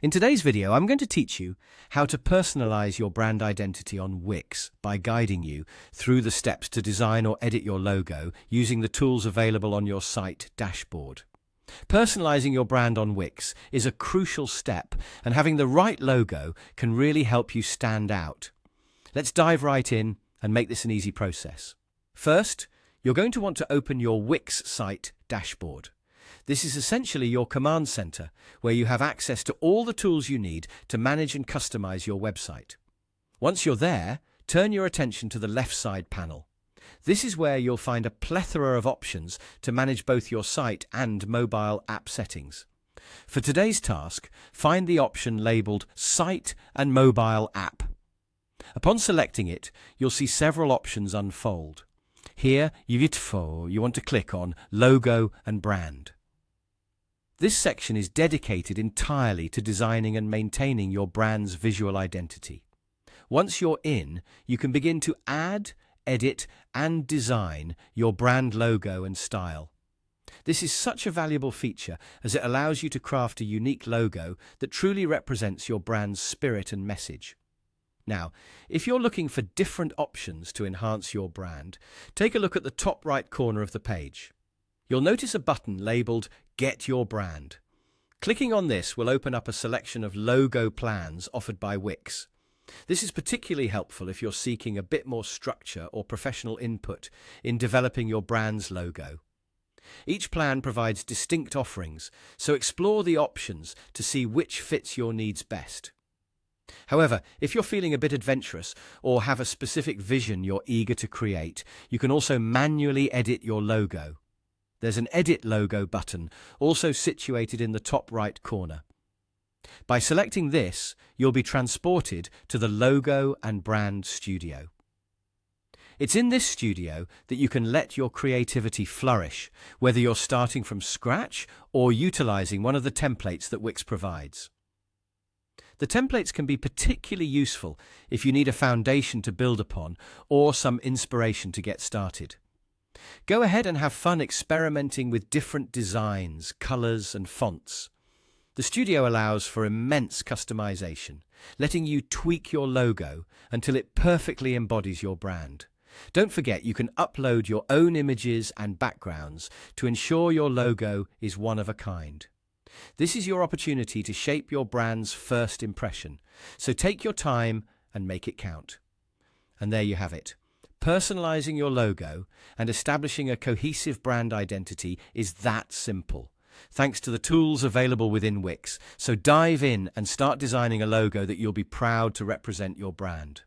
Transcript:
In today's video, I'm going to teach you how to personalize your brand identity on Wix by guiding you through the steps to design or edit your logo using the tools available on your site dashboard. Personalizing your brand on Wix is a crucial step, and having the right logo can really help you stand out. Let's dive right in and make this an easy process. First, you're going to want to open your Wix site dashboard. This is essentially your command center, where you have access to all the tools you need to manage and customize your website. Once you're there, turn your attention to the left side panel. This is where you'll find a plethora of options to manage both your site and mobile app settings. For today's task, find the option labeled Site and Mobile App. Upon selecting it, you'll see several options unfold. Here, you want to click on Logo and Brand. This section is dedicated entirely to designing and maintaining your brand's visual identity. Once you're in, you can begin to add, edit, and design your brand logo and style. This is such a valuable feature as it allows you to craft a unique logo that truly represents your brand's spirit and message. Now, if you're looking for different options to enhance your brand, take a look at the top right corner of the page. You'll notice a button labeled Get Your Brand. Clicking on this will open up a selection of logo plans offered by Wix. This is particularly helpful if you're seeking a bit more structure or professional input in developing your brand's logo. Each plan provides distinct offerings, so explore the options to see which fits your needs best. However, if you're feeling a bit adventurous or have a specific vision you're eager to create, you can also manually edit your logo. There's an Edit Logo button, also situated in the top right corner. By selecting this, you'll be transported to the Logo and Brand Studio. It's in this studio that you can let your creativity flourish, whether you're starting from scratch or utilizing one of the templates that Wix provides. The templates can be particularly useful if you need a foundation to build upon or some inspiration to get started. Go ahead and have fun experimenting with different designs, colors, and fonts. The studio allows for immense customization, letting you tweak your logo until it perfectly embodies your brand. Don't forget, you can upload your own images and backgrounds to ensure your logo is one of a kind. This is your opportunity to shape your brand's first impression, so take your time and make it count. And there you have it. Personalizing your logo and establishing a cohesive brand identity is that simple, thanks to the tools available within Wix. So dive in and start designing a logo that you'll be proud to represent your brand.